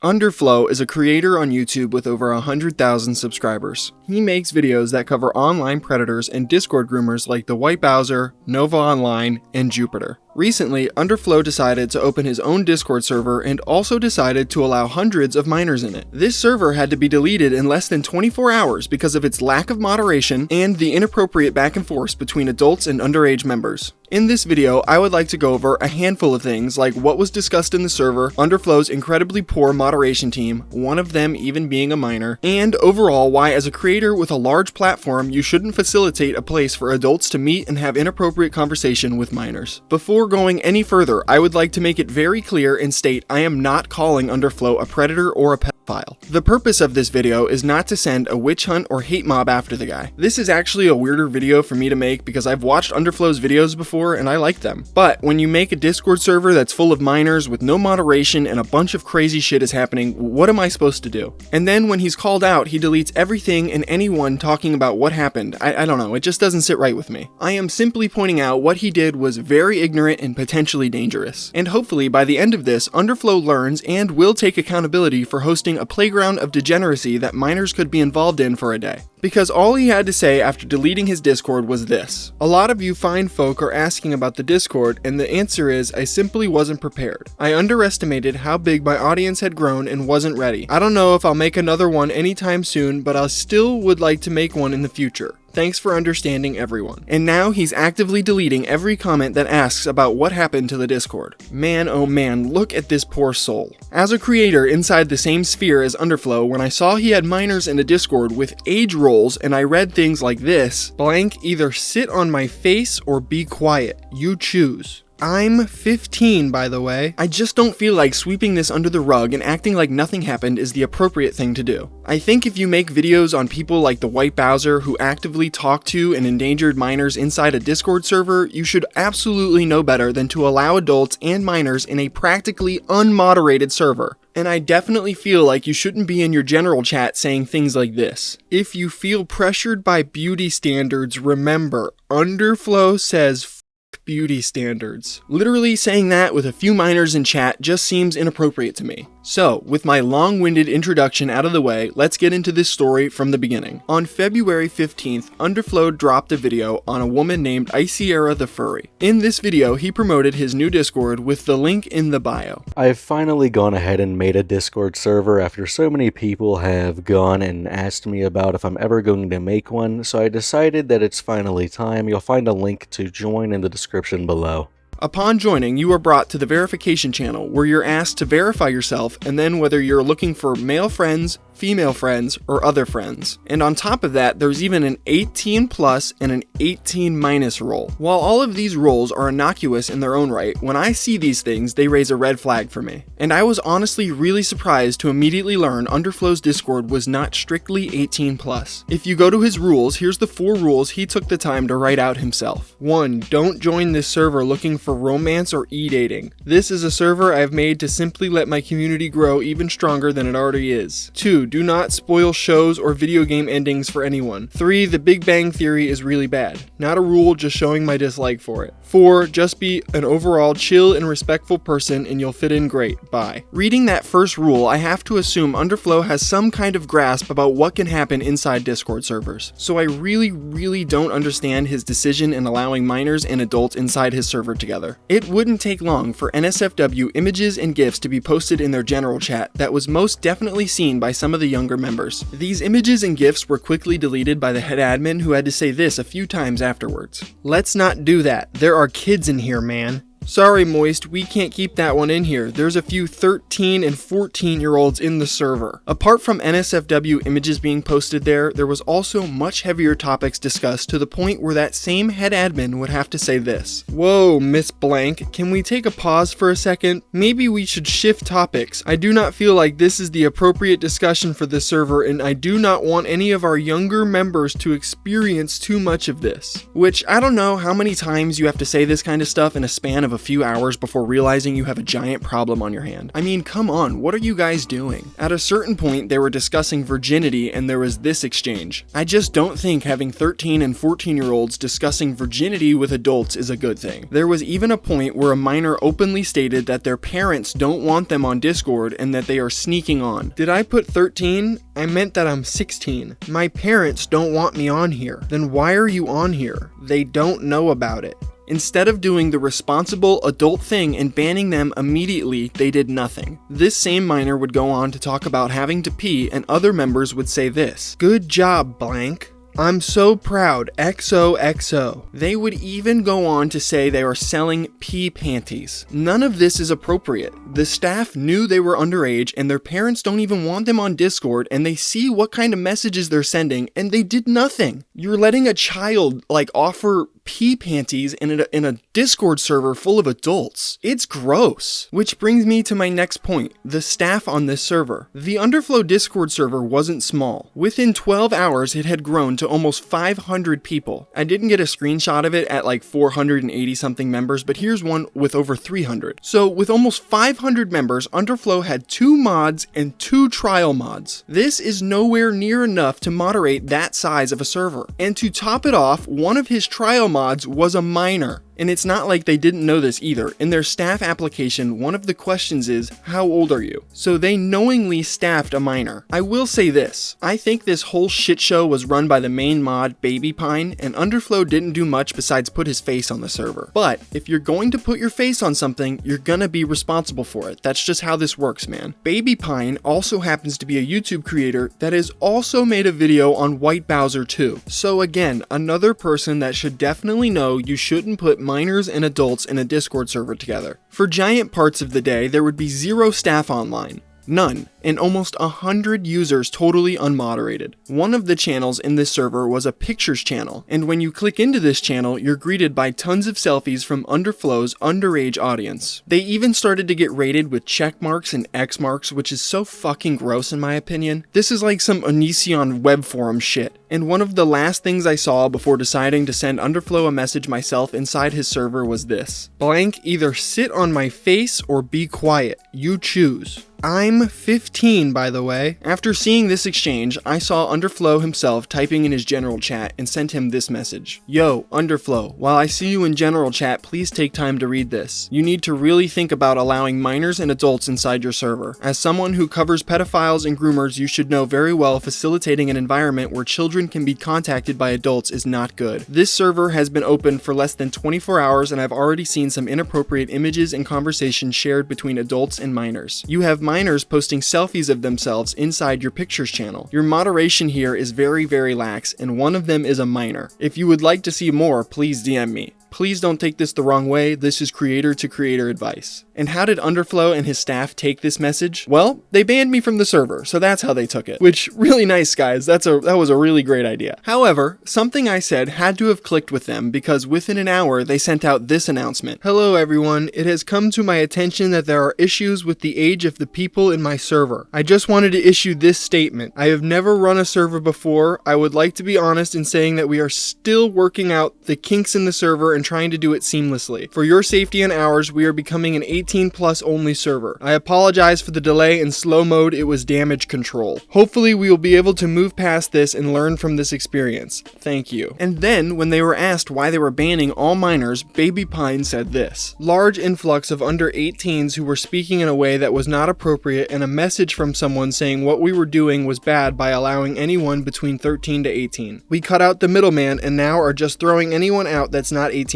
Underflow is a creator on YouTube with over 100,000 subscribers. He makes videos that cover online predators and Discord groomers like the White Bowser, Nova Online, and Jupiter. Recently, Underflow decided to open his own Discord server and also decided to allow hundreds of minors in it. This server had to be deleted in less than 24 hours because of its lack of moderation and the inappropriate back and forth between adults and underage members. In this video, I would like to go over a handful of things like what was discussed in the server, Underflow's incredibly poor moderation team, one of them even being a minor, and overall why as a creator with a large platform you shouldn't facilitate a place for adults to meet and have inappropriate conversation with minors. Before going any further, I would like to make it very clear and state I am not calling Underflow a predator or a pedophile. The purpose of this video is not to send a witch hunt or hate mob after the guy. This is actually a weirder video for me to make because I've watched Underflow's videos before and I like them. But when you make a Discord server that's full of minors with no moderation and a bunch of crazy shit is happening, what am I supposed to do? And then when he's called out, he deletes everything and anyone talking about what happened. I don't know, it just doesn't sit right with me. I am simply pointing out what he did was very ignorant and potentially dangerous. And hopefully by the end of this, Underflow learns and will take accountability for hosting a playground of degeneracy that minors could be involved in for a day. Because all he had to say after deleting his Discord was this: a lot of you fine folk are asking about the Discord, and the answer is I simply wasn't prepared. I underestimated how big my audience had grown and wasn't ready. I don't know if I'll make another one anytime soon, but I still would like to make one in the future. Thanks for understanding, everyone. And now he's actively deleting every comment that asks about what happened to the Discord. Man, oh man, look at this poor soul. As a creator inside the same sphere as Underflow, when I saw he had minors in a Discord with age roles and I read things like this, blank, either sit on my face or be quiet. You choose. I'm 15, by the way. I just don't feel like sweeping this under the rug and acting like nothing happened is the appropriate thing to do. I think if you make videos on people like the White Bowser who actively talk to and endangered minors inside a Discord server, you should absolutely know better than to allow adults and minors in a practically unmoderated server. And I definitely feel like you shouldn't be in your general chat saying things like this. If you feel pressured by beauty standards, remember, Underflow says beauty standards. Literally saying that with a few minors in chat just seems inappropriate to me. So, with my long-winded introduction out of the way, let's get into this story from the beginning. On February 15th, Underflow dropped a video on a woman named Iciera the Furry. In this video, he promoted his new Discord with the link in the bio. I've finally gone ahead and made a Discord server after so many people have gone and asked me about if I'm ever going to make one, so I decided that it's finally time. You'll find a link to join in the description below. Upon joining, you are brought to the verification channel where you're asked to verify yourself and then whether you're looking for male friends, female friends, or other friends. And on top of that, there's even an 18 plus and an 18 minus role. While all of these roles are innocuous in their own right, when I see these things, they raise a red flag for me. And I was honestly really surprised to immediately learn Underflow's Discord was not strictly 18 plus. If you go to his rules, here's the 4 rules he took the time to write out himself. 1. Don't join this server looking for romance or e-dating. This is a server I've made to simply let my community grow even stronger than it already is. 2. Do not spoil shows or video game endings for anyone. 3. The Big Bang Theory is really bad. Not a rule, just showing my dislike for it. 4. Just be an overall chill and respectful person and you'll fit in great. Bye. Reading that first rule, I have to assume Underflow has some kind of grasp about what can happen inside Discord servers. So I really don't understand his decision in allowing minors and adults inside his server together. It wouldn't take long for NSFW images and GIFs to be posted in their general chat that was most definitely seen by some of the younger members. These images and GIFs were quickly deleted by the head admin who had to say this a few times afterwards. Let's not do that. There are kids in here, man. Sorry, Moist, we can't keep that one in here. There's a few 13 and 14-year-olds in the server. Apart from NSFW images being posted there was also much heavier topics discussed to the point where that same head admin would have to say this. Whoa, Miss Blank, can we take a pause for a second? Maybe we should shift topics. I do not feel like this is the appropriate discussion for this server, and I do not want any of our younger members to experience too much of this. Which, I don't know how many times you have to say this kind of stuff in a span of a a few hours before realizing you have a giant problem on your hand. I mean, come on, what are you guys doing? At a certain point, they were discussing virginity and there was this exchange. I just don't think having 13 and 14-year-olds discussing virginity with adults is a good thing. There was even a point where a minor openly stated that their parents don't want them on Discord and that they are sneaking on. Did I put 13? I meant that I'm 16. My parents don't want me on here. Then why are you on here? They don't know about it. Instead of doing the responsible adult thing and banning them immediately, they did nothing. This same minor would go on to talk about having to pee, and other members would say this: "Good job, blank. I'm so proud, XOXO. They would even go on to say they are selling pee panties. None of this is appropriate. The staff knew they were underage and their parents don't even want them on Discord, and they see what kind of messages they're sending and they did nothing. You're letting a child offer pee panties in a Discord server full of adults. It's gross. Which brings me to my next point, the staff on this server. The Underflow Discord server wasn't small. Within 12 hours, it had grown to almost 500 people. I didn't get a screenshot of it at 480 something members, but here's one with over 300. So with almost 500 members, Underflow had 2 mods and 2 trial mods. This is nowhere near enough to moderate that size of a server. And to top it off, one of his trial mods was a minor. And it's not like they didn't know this either. In their staff application, one of the questions is, how old are you? So they knowingly staffed a minor. I will say this, I think this whole shit show was run by the main mod, Baby Pine, and Underflow didn't do much besides put his face on the server. But if you're going to put your face on something, you're gonna be responsible for it. That's just how this works, man. Baby Pine also happens to be a YouTube creator that has also made a video on White Bowser too. So again, another person that should definitely know you shouldn't put minors and adults in a Discord server together. For giant parts of the day, there would be 0 staff online. None, and almost 100 users totally unmoderated. One of the channels in this server was a pictures channel, and when you click into this channel, you're greeted by tons of selfies from Underflow's underage audience. They even started to get rated with check marks and X marks, which is so fucking gross in my opinion. This is like some Onision web forum shit. And one of the last things I saw before deciding to send Underflow a message myself inside his server was this: blank, either sit on my face or be quiet. You choose. I'm 15, by the way. After seeing this exchange, I saw Underflow himself typing in his general chat and sent him this message. Yo, Underflow, while I see you in general chat, please take time to read this. You need to really think about allowing minors and adults inside your server. As someone who covers pedophiles and groomers, you should know very well facilitating an environment where children can be contacted by adults is not good. This server has been open for less than 24 hours and I've already seen some inappropriate images and conversations shared between adults and minors. You have minors posting selfies of themselves inside your pictures channel. Your moderation here is very, very lax, and one of them is a minor. If you would like to see more, please DM me. Please don't take this the wrong way, this is creator to creator advice. And how did Underflow and his staff take this message? Well, they banned me from the server, so that's how they took it. Which, really nice guys, that was a really great idea. However, something I said had to have clicked with them because within an hour they sent out this announcement. Hello everyone, it has come to my attention that there are issues with the age of the people in my server. I just wanted to issue this statement. I have never run a server before. I would like to be honest in saying that we are still working out the kinks in the server and trying to do it seamlessly. For your safety and ours, we are becoming an 18+ only server. I apologize for the delay in slow mode, it was damage control. Hopefully we will be able to move past this and learn from this experience. Thank you. And then, when they were asked why they were banning all minors, Baby Pine said this: large influx of under 18s who were speaking in a way that was not appropriate, and a message from someone saying what we were doing was bad by allowing anyone between 13 to 18. We cut out the middleman and now are just throwing anyone out that's not 18+.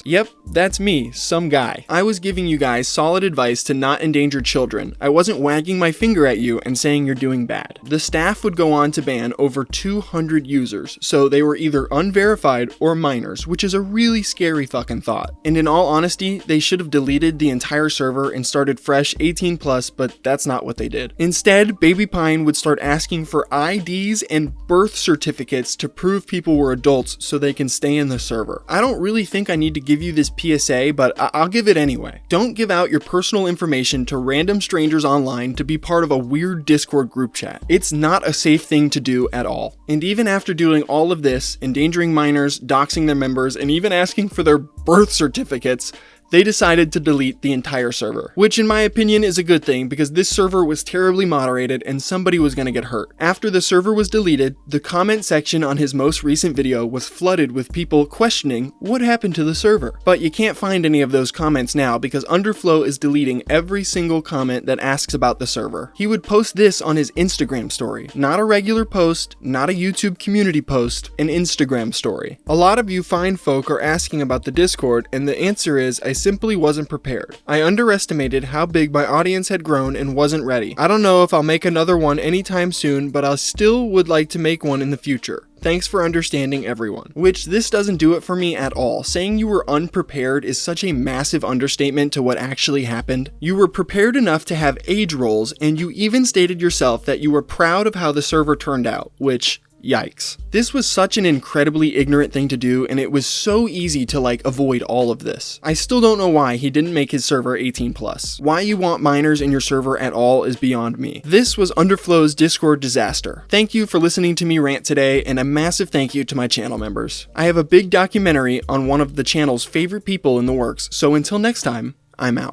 Yep, that's me, some guy. I was giving you guys solid advice to not endanger children. I wasn't wagging my finger at you and saying you're doing bad. The staff would go on to ban over 200 users, so they were either unverified or minors, which is a really scary fucking thought. And in all honesty, they should have deleted the entire server and started fresh 18+, but that's not what they did. Instead, Baby Pine would start asking for IDs and birth certificates to prove people were adults so they can stay in the server. I don't really think I need to give you this PSA, but I'll give it anyway. Don't give out your personal information to random strangers online to be part of a weird Discord group chat. It's not a safe thing to do at all. And even after doing all of this, endangering minors, doxing their members, and even asking for their birth certificates, they decided to delete the entire server, which in my opinion is a good thing because this server was terribly moderated and somebody was going to get hurt. After the server was deleted, the comment section on his most recent video was flooded with people questioning what happened to the server. But you can't find any of those comments now because Underflow is deleting every single comment that asks about the server. He would post this on his Instagram story, not a regular post, not a YouTube community post, an Instagram story. A lot of you fine folk are asking about the Discord, and the answer is I simply wasn't prepared. I underestimated how big my audience had grown and wasn't ready. I don't know if I'll make another one anytime soon, but I still would like to make one in the future. Thanks for understanding, everyone. Which this doesn't do it for me at all. Saying you were unprepared is such a massive understatement to what actually happened. You were prepared enough to have age rolls, and you even stated yourself that you were proud of how the server turned out, which, yikes. This was such an incredibly ignorant thing to do, and it was so easy to avoid all of this. I still don't know why he didn't make his server 18+. Why you want minors in your server at all is beyond me. This was Underflow's Discord disaster. Thank you for listening to me rant today, and a massive thank you to my channel members. I have a big documentary on one of the channel's favorite people in the works, so until next time, I'm out.